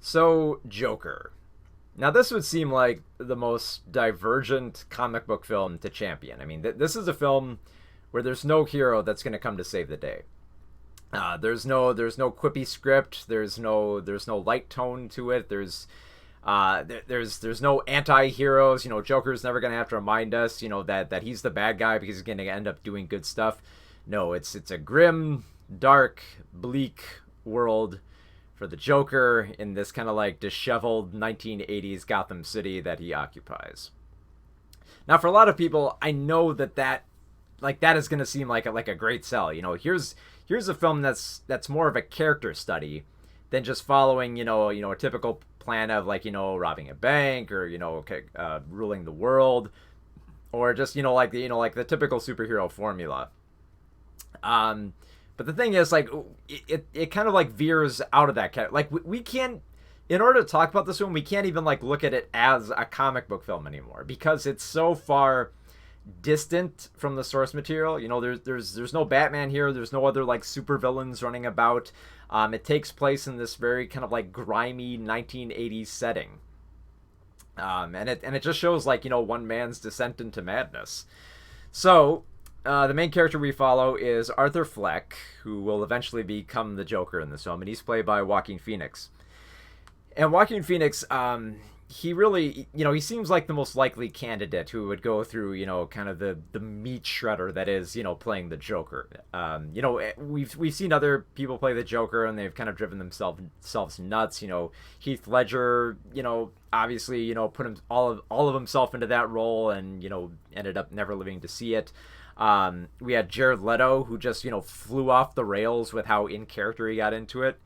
So, Joker. Now, this would seem like the most divergent comic book film to champion. I mean, this is a film where there's no hero that's going to come to save the day. There's no quippy script. There's no light tone to it. There's no anti-heroes. Joker's never going to have to remind us, that he's the bad guy because he's going to end up doing good stuff. No, it's a grim, dark, bleak world for the Joker in this kind of like disheveled 1980s Gotham City that he occupies. Now, for a lot of people, I know that is going to seem like a great sell. Here's a film that's more of a character study than just following a typical plan of robbing a bank or ruling the world, or just like the typical superhero formula. But the thing is, it kind of veers out of that. We can't, in order to talk about this film, we can't even look at it as a comic book film anymore because it's so far distant from the source material. There's no Batman here. There's no other supervillains running about. It takes place in this very kind of grimy 1980s setting. And it just shows one man's descent into madness. So the main character we follow is Arthur Fleck, who will eventually become the Joker in this film, and he's played by Joaquin Phoenix. And Joaquin Phoenix, he really, he seems like the most likely candidate who would go through, kind of the meat shredder that is, playing the Joker. We've seen other people play the Joker, and they've kind of driven themselves nuts. Heath Ledger, obviously, put all of himself into that role, and ended up never living to see it. We had Jared Leto, who just, flew off the rails with how in character he got into it.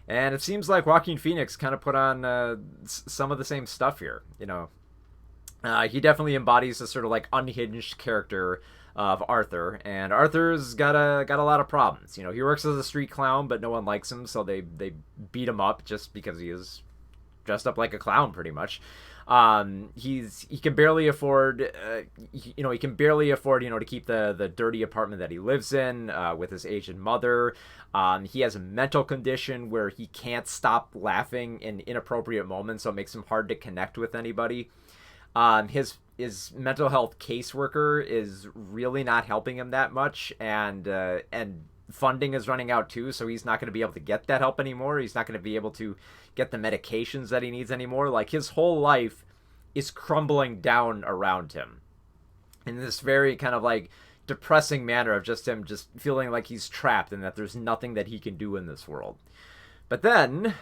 And it seems like Joaquin Phoenix kind of put on some of the same stuff here. He definitely embodies a sort of unhinged character of Arthur, and Arthur's got a lot of problems. He works as a street clown, but no one likes him, so they beat him up just because he is dressed up like a clown, pretty much. He can barely afford to keep the dirty apartment that he lives in with his aged mother. He has a mental condition where he can't stop laughing in inappropriate moments, so it makes him hard to connect with anybody. His mental health caseworker is really not helping him that much, and funding is running out too, so he's not going to be able to get that help anymore. He's not going to be able to get the medications that he needs anymore. His whole life is crumbling down around him in this very kind of depressing manner of just him just feeling like he's trapped and that there's nothing that he can do in this world. But then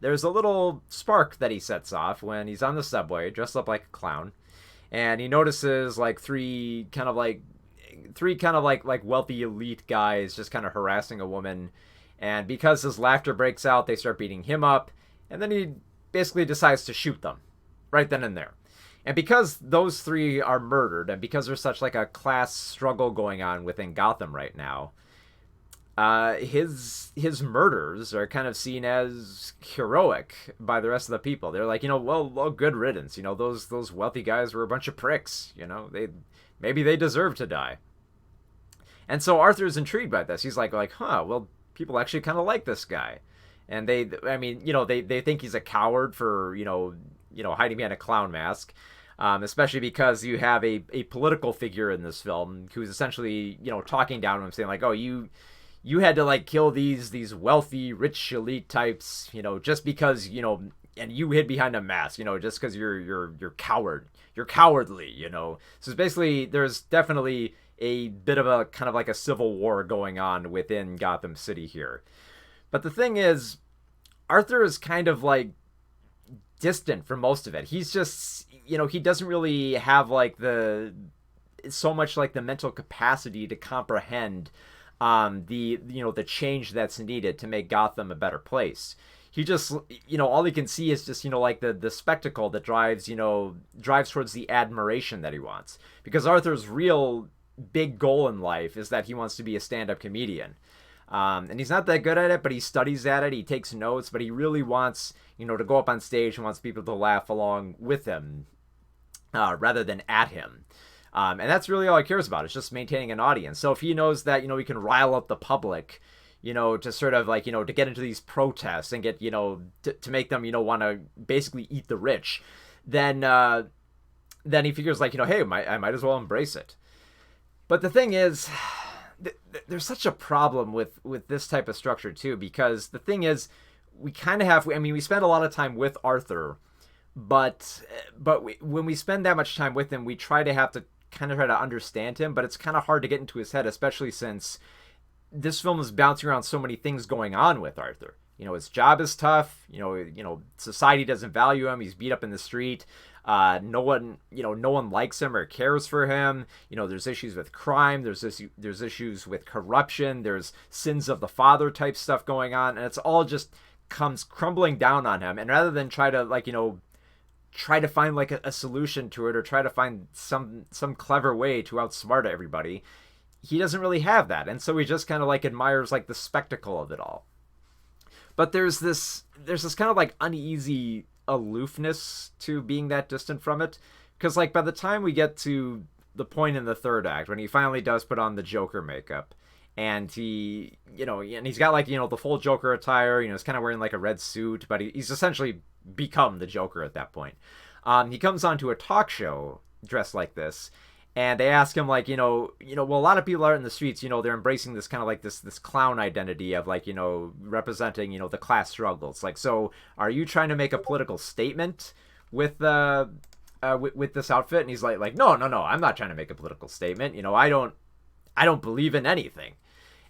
there's a little spark that he sets off when he's on the subway dressed up like a clown, and he notices three kind of wealthy elite guys just kind of harassing a woman. And because his laughter breaks out, they start beating him up, and then he basically decides to shoot them right then and there. And because those three are murdered, and because there's such a class struggle going on within Gotham right now, his murders are kind of seen as heroic by the rest of the people. They're like, well, good riddance. Those wealthy guys were a bunch of pricks. Maybe they deserve to die. And so Arthur's intrigued by this. He's like, well, people actually kind of like this guy. And they think he's a coward for, hiding behind a clown mask. Especially because you have a political figure in this film who's essentially, talking down to him, saying oh, you had to kill these wealthy, rich elite types, just because, and you hid behind a mask, just because you're cowardly, So it's basically, there's definitely a bit of a kind of a civil war going on within Gotham City here. But the thing is, Arthur is kind of distant for most of it. He's just, he doesn't really have so much the mental capacity to comprehend the change that's needed to make Gotham a better place. He just, all he can see is just, the spectacle that drives towards the admiration that he wants. Because Arthur's real big goal in life is that he wants to be a stand-up comedian. And he's not that good at it, but he studies at it, he takes notes, but he really wants, to go up on stage and wants people to laugh along with him, rather than at him. And that's really all he cares about. It's just maintaining an audience. So if he knows that, he can rile up the public, to sort of like, to get into these protests and get, to make them, want to basically eat the rich, then he figures like, hey, I might as well embrace it. But the thing is, there's such a problem with this type of structure too, because the thing is, we kind of have, we spend a lot of time with Arthur, but when we spend that much time with him, we try to understand him, but it's kind of hard to get into his head, especially since this film is bouncing around so many things going on with Arthur. His job is tough. Society doesn't value him. He's beat up in the street. No one likes him or cares for him. There's issues with crime. There's issues with corruption. There's sins of the father type stuff going on, and it's all just comes crumbling down on him. And rather than try to find like a solution to it, or try to find some clever way to outsmart everybody, he doesn't really have that. And so he just kind of like admires like the spectacle of it all. But there's this kind of like uneasy aloofness to being that distant from it, because like by the time we get to the point in the third act when he finally does put on the Joker makeup, and he's got like, the full Joker attire, he's kind of wearing like a red suit, but he's essentially become the Joker at that point. He comes onto a talk show dressed like this, and they ask him like, well, a lot of people out in the streets, they're embracing this kind of like this clown identity of like, representing, the class struggles. Like, so are you trying to make a political statement with this outfit? And he's like, no, I'm not trying to make a political statement. I don't believe in anything.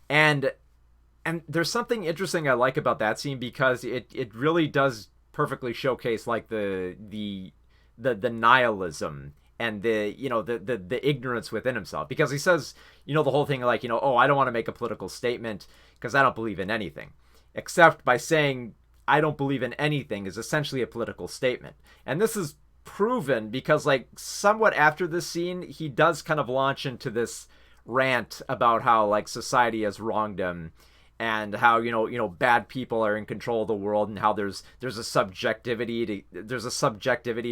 And there's something interesting I like about that scene, because it really does perfectly showcase like the nihilism and the ignorance within himself, because he says, the whole thing like, oh, I don't want to make a political statement because I don't believe in anything, except by saying I don't believe in anything is essentially a political statement. And this is proven because like somewhat after this scene, he does kind of launch into this rant about how like society has wronged him, and how bad people are in control of the world, and how there's a subjectivity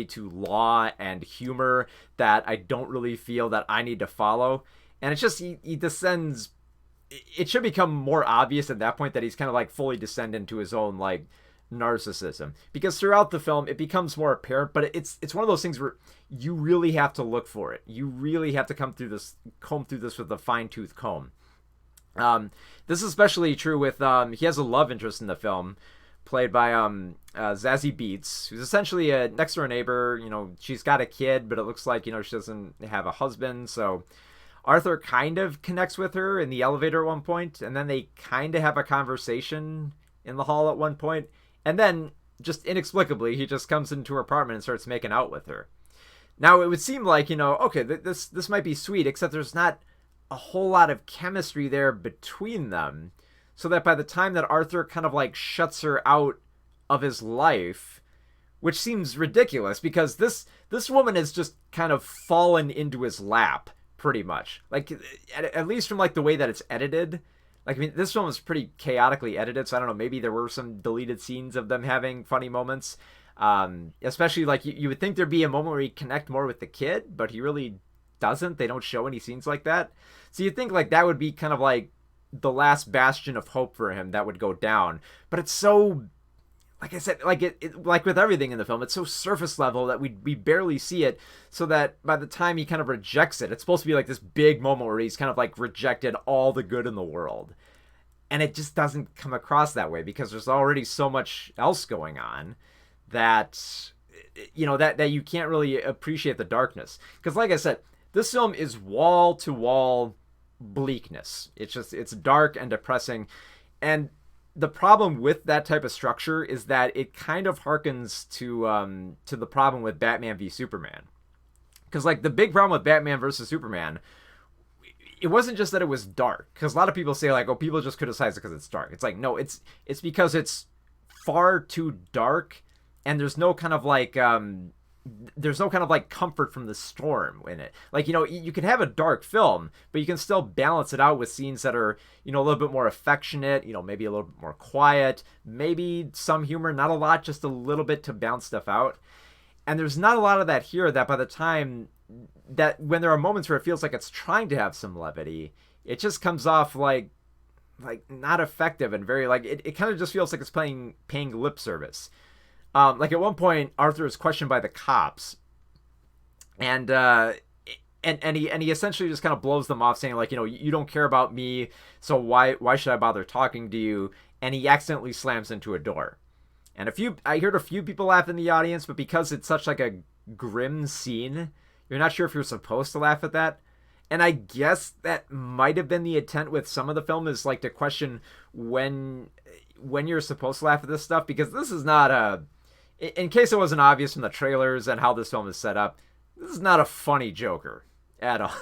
to law and humor that I don't really feel that I need to follow. And it's just he descends. It should become more obvious at that point that he's kind of like fully descend into his own like narcissism, because throughout the film it becomes more apparent, but it's one of those things where you really have to look for it. You really have to comb through this with a fine-tooth comb. This is especially true with he has a love interest in the film, played by Zazie Beetz, who's essentially a next door neighbor. She's got a kid, but it looks like she doesn't have a husband. So Arthur kind of connects with her in the elevator at one point, and then they kind of have a conversation in the hall at one point, and then just inexplicably he just comes into her apartment and starts making out with her. Now it would seem like okay, this might be sweet, except there's not a whole lot of chemistry there between them, so that by the time that Arthur kind of like shuts her out of his life, which seems ridiculous because this woman has just kind of fallen into his lap pretty much, like at least from like the way that it's edited. Like, this film is pretty chaotically edited, so I don't know, maybe there were some deleted scenes of them having funny moments, especially like you would think there'd be a moment where he'd connect more with the kid, but he really doesn't. They don't show any scenes like that. So you think like that would be kind of like the last bastion of hope for him that would go down. But it's so, like I said, like it like with everything in the film, it's so surface level that we barely see it, so that by the time he kind of rejects it, it's supposed to be like this big moment where he's kind of like rejected all the good in the world. And it just doesn't come across that way, because there's already so much else going on that that you can't really appreciate the darkness. Because like I said, this film is wall to wall bleakness. It's dark and depressing. And the problem with that type of structure is that it kind of harkens to the problem with Batman v Superman. Because like the big problem with Batman versus Superman, it wasn't just that it was dark. Because a lot of people say like, oh, people just criticize it because it's dark. It's like, no, it's because it's far too dark, and there's no kind of like comfort from the storm in it. Like, you can have a dark film, but you can still balance it out with scenes that are, a little bit more affectionate, maybe a little bit more quiet, maybe some humor, not a lot, just a little bit to bounce stuff out. And there's not a lot of that here, that by the time that when there are moments where it feels like it's trying to have some levity, it just comes off like like not effective and very like it kind of just feels like it's paying lip service. Like at one point, Arthur is questioned by the cops, and he essentially just kind of blows them off, saying like, you don't care about me, so why should I bother talking to you? And he accidentally slams into a door. And I heard a few people laugh in the audience, but because it's such like a grim scene, you're not sure if you're supposed to laugh at that. And I guess that might have been the intent with some of the film, is like to question when you're supposed to laugh at this stuff, because this is not a, in case it wasn't obvious from the trailers and how this film is set up, this is not a funny Joker at all.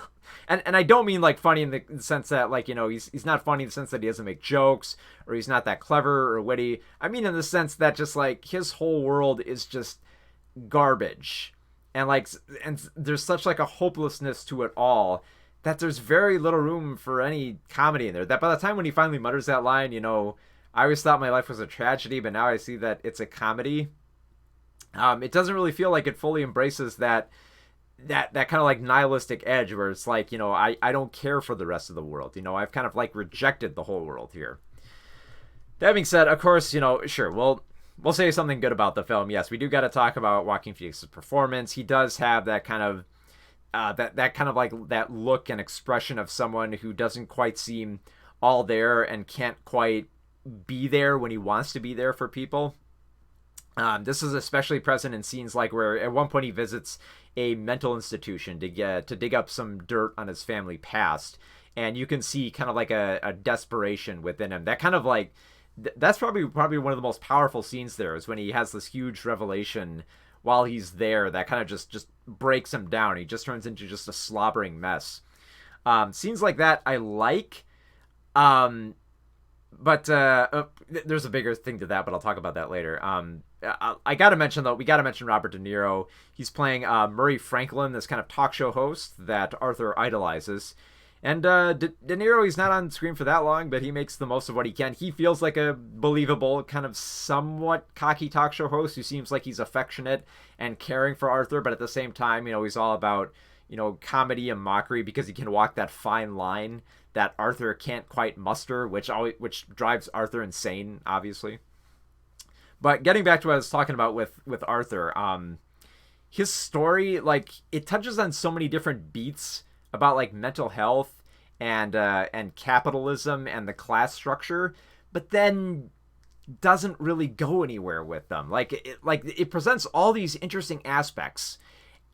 And I don't mean like funny in the sense that like, he's not funny in the sense that he doesn't make jokes or he's not that clever or witty. I mean in the sense that just like his whole world is just garbage. And there's such like a hopelessness to it all that there's very little room for any comedy in there. That by the time when he finally mutters that line, I always thought my life was a tragedy, but now I see that it's a comedy. It doesn't really feel like it fully embraces that kind of like nihilistic edge where it's like, I don't care for the rest of the world. I've kind of like rejected the whole world here. That being said, of course, sure, we'll say something good about the film. Yes, we do got to talk about Joaquin Phoenix's performance. He does have that kind of that kind of like that look and expression of someone who doesn't quite seem all there and can't quite be there when he wants to be there for people. This is especially present in scenes like where at one point he visits a mental institution to dig up some dirt on his family past, and you can see kind of like a desperation within him. That kind of like that's probably one of the most powerful scenes there, is when he has this huge revelation while he's there that kind of just breaks him down. He just turns into just a slobbering mess. Scenes like that I like. But there's a bigger thing to that, but I'll talk about that later. I gotta mention though, we gotta mention Robert De Niro. He's playing Murray Franklin, this kind of talk show host that Arthur idolizes. And De Niro, he's not on screen for that long, but he makes the most of what he can. He feels like a believable, kind of somewhat cocky talk show host who seems like he's affectionate and caring for Arthur, but at the same time, he's all about, comedy and mockery, because he can walk that fine line that Arthur can't quite muster, which drives Arthur insane, obviously. But getting back to what I was talking about with Arthur, his story, like, it touches on so many different beats about like mental health and capitalism and the class structure, but then doesn't really go anywhere with them. Like it presents all these interesting aspects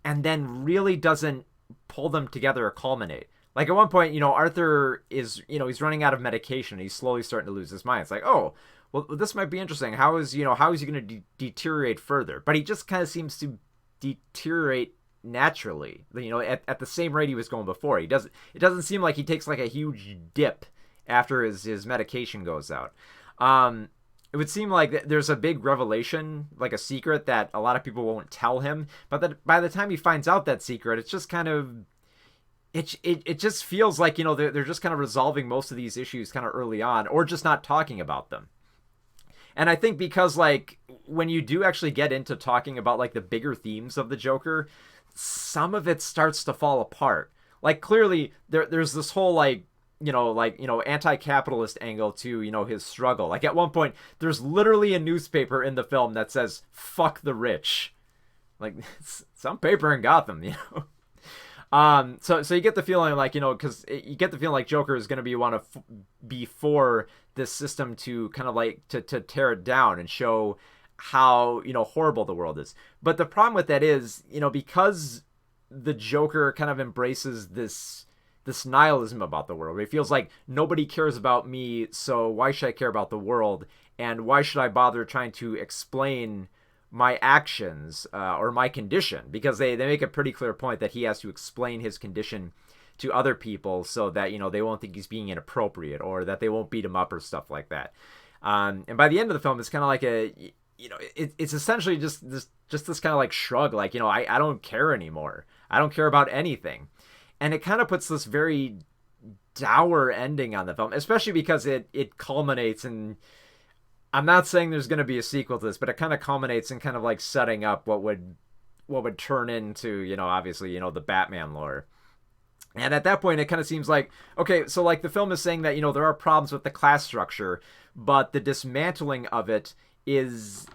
and then really doesn't pull them together or culminate. Like at one point, Arthur is, he's running out of medication. He's slowly starting to lose his mind. It's like, oh, well, this might be interesting. How is he going to deteriorate further? But he just kind of seems to deteriorate naturally, at the same rate he was going before. It doesn't seem like he takes like a huge dip after his medication goes out. It would seem like there's a big revelation, like a secret that a lot of people won't tell him, but that by the time he finds out that secret, it's just kind of it just feels like they're just kind of resolving most of these issues kind of early on, or just not talking about them. And I think because like when you do actually get into talking about like the bigger themes of the Joker, some of it starts to fall apart. Like clearly there's this whole like anti-capitalist angle to his struggle. Like at one point there's literally a newspaper in the film that says "fuck the rich," like some paper in Gotham. So you get the feeling like, because you get the feeling like Joker is going to be for this system to kind of like to tear it down and show how, horrible the world is. But the problem with that is, because the Joker kind of embraces this nihilism about the world. It feels like nobody cares about me, so why should I care about the world? And why should I bother trying to explain my actions or my condition? Because they make a pretty clear point that he has to explain his condition to other people so that they won't think he's being inappropriate, or that they won't beat him up or stuff like that. And by the end of the film, it's kind of like it's essentially just this kind of like shrug, like I don't care anymore. I don't care about anything, and it kind of puts this very dour ending on the film, especially because it culminates in. I'm not saying there's going to be a sequel to this, but it kind of culminates in kind of like setting up what would turn into, obviously, the Batman lore. And at that point, it kind of seems like, okay, so like the film is saying that, there are problems with the class structure, but the dismantling of it is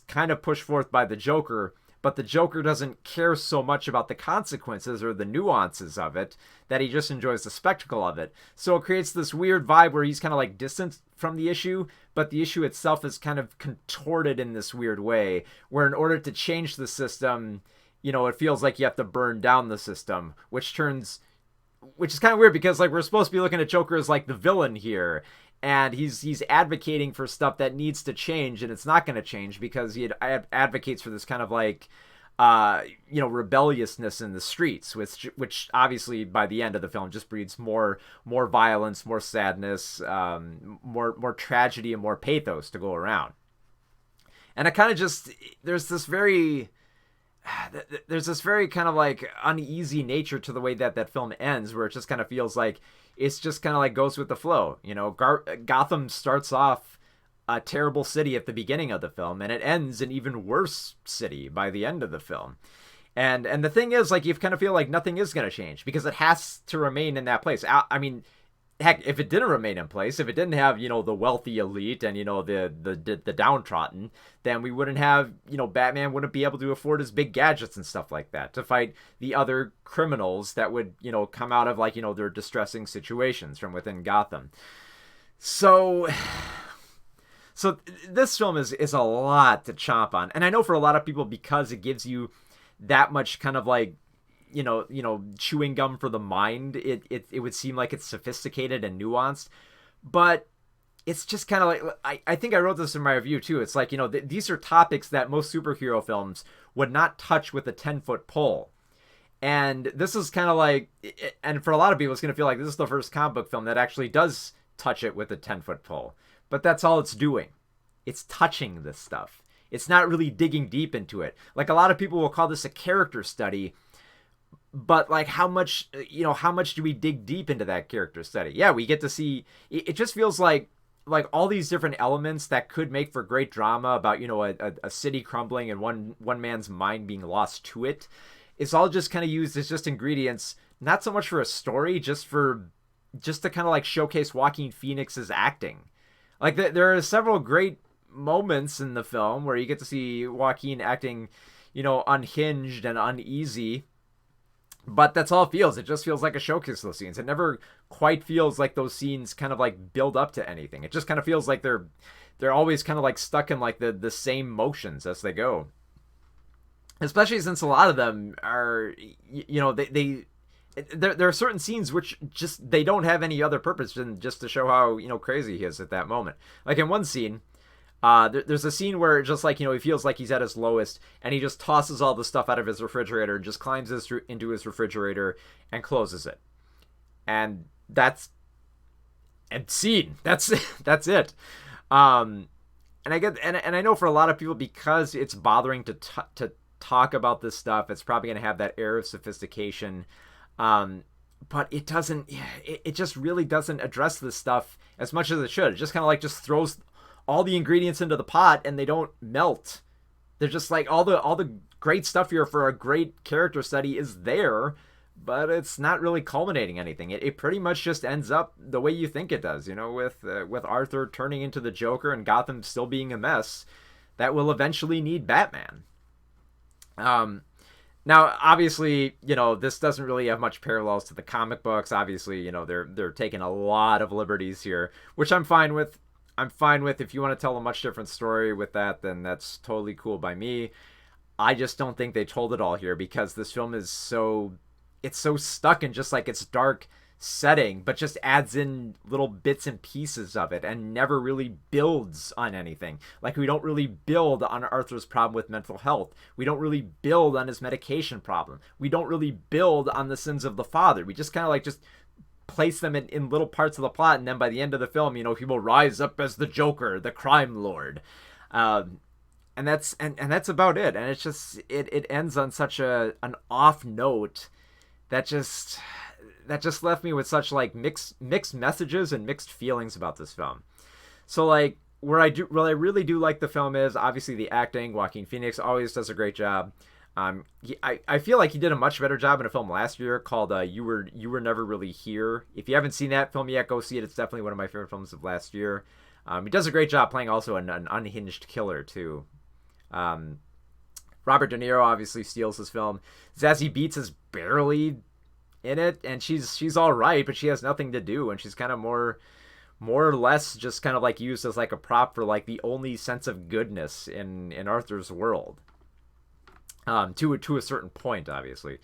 kind of pushed forth by the Joker. But the Joker doesn't care so much about the consequences or the nuances of it, that he just enjoys the spectacle of it. So it creates this weird vibe where he's kind of like distant from the issue, but the issue itself is kind of contorted in this weird way, where in order to change the system, it feels like you have to burn down the system, which is kind of weird because like we're supposed to be looking at Joker as like the villain here, and he's advocating for stuff that needs to change, and it's not going to change because he advocates for this kind of like rebelliousness in the streets, which obviously by the end of the film just breeds more violence, more sadness, more tragedy, and more pathos to go around. And it kind of just there's this very kind of like uneasy nature to the way that film ends, where it just kind of feels like it's just kind of like goes with the flow. Gotham starts off a terrible city at the beginning of the film, and it ends an even worse city by the end of the film. And the thing is, like, you kind of feel like nothing is going to change because it has to remain in that place. I mean, heck, if it didn't remain in place, if it didn't have, the wealthy elite and, the downtrodden, then we wouldn't have, Batman wouldn't be able to afford his big gadgets and stuff like that to fight the other criminals that would, come out of, like, their distressing situations from within Gotham. So this film is a lot to chomp on. And I know for a lot of people, because it gives you that much kind of like, chewing gum for the mind, it would seem like it's sophisticated and nuanced, but it's just kind of like, I think I wrote this in my review too. It's like, these are topics that most superhero films would not touch with a 10-foot pole. And this is kind of like, and for a lot of people, it's going to feel like this is the first comic book film that actually does touch it with a 10-foot pole. But that's all it's doing. It's touching this stuff. It's not really digging deep into it. Like, a lot of people will call this a character study, but like how much do we dig deep into that character study? Yeah, we get to see, it just feels like all these different elements that could make for great drama about, a city crumbling and one man's mind being lost to it. It's all just kind of used as just ingredients, not so much for a story, just to kind of like showcase Joaquin Phoenix's acting. Like there are several great moments in the film where you get to see Joaquin acting, unhinged and uneasy. But that's all it feels. It just feels like a showcase of those scenes. It never quite feels like those scenes kind of like build up to anything. It just kind of feels like they're always kind of like stuck in like the same motions as they go. Especially since a lot of them are, there are certain scenes which just, they don't have any other purpose than just to show how, crazy he is at that moment. Like in one scene, there's a scene where just like, he feels like he's at his lowest, and he just tosses all the stuff out of his refrigerator and just climbs into his refrigerator and closes it. And that's scene. That's it. And I get, and I know for a lot of people, because it's bothering to talk about this stuff, it's probably going to have that air of sophistication. But it doesn't, it just really doesn't address this stuff as much as it should. It just kind of like just throws all the ingredients into the pot and they don't melt. They're just like all the great stuff here for a great character study is there, but it's not really culminating anything. It pretty much just ends up the way you think it does, with Arthur turning into the Joker and Gotham still being a mess that will eventually need Batman. Now, obviously, this doesn't really have much parallels to the comic books. Obviously, they're taking a lot of liberties here, which I'm fine with. If you want to tell a much different story with that, then that's totally cool by me. I just don't think they told it all here, because this film is so stuck in just like its dark setting, but just adds in little bits and pieces of it and never really builds on anything. Like, we don't really build on Arthur's problem with mental health. We don't really build on his medication problem. We don't really build on the sins of the father. We just kind of like just place them in little parts of the plot, and then by the end of the film, he will rise up as the Joker, the crime lord, and that's about it. And it's just it ends on such an off note that just left me with such like mixed messages and mixed feelings about this film. So like what I really do like the film is obviously the acting. Joaquin Phoenix always does a great job. I feel like he did a much better job in a film last year called You Were Never Really Here. If you haven't seen that film yet, go see it. It's definitely one of my favorite films of last year. He does a great job playing also an unhinged killer too. Um, Robert De Niro obviously steals this film. Zazie Beetz is barely in it, and she's all right, but she has nothing to do, and she's kind of more or less just kind of like used as like a prop for like the only sense of goodness in Arthur's world. To a certain point, obviously.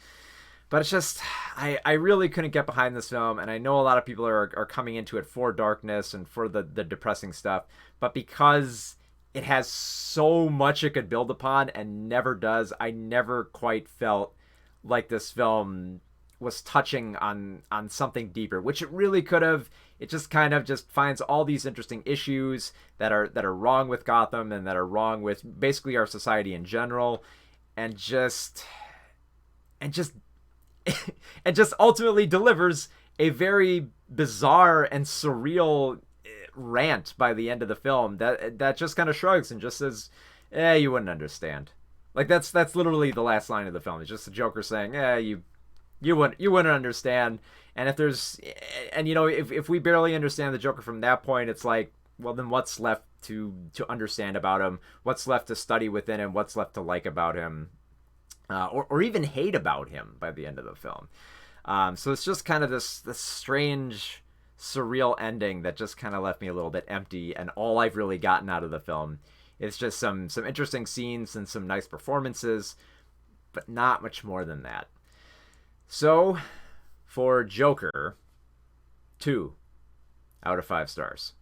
But it's just, I really couldn't get behind this film, and I know a lot of people are coming into it for darkness and for the depressing stuff, but because it has so much it could build upon and never does, I never quite felt like this film was touching on something deeper, which it really could have. It just kind of just finds all these interesting issues that are wrong with Gotham and that are wrong with basically our society in general, and just and just and just ultimately delivers a very bizarre and surreal rant by the end of the film that just kind of shrugs and just says, you wouldn't understand." Like that's literally the last line of the film. It's just the Joker saying, you wouldn't understand. And if there's, and you know, if we barely understand the Joker from that point, it's like, well, then what's left to understand about him? What's left to study within him? What's left to like about him? Or even hate about him by the end of the film. So it's just kind of this strange, surreal ending that just kind of left me a little bit empty. And all I've really gotten out of the film is just some interesting scenes and some nice performances, but not much more than that. So for Joker, 2 out of 5 stars.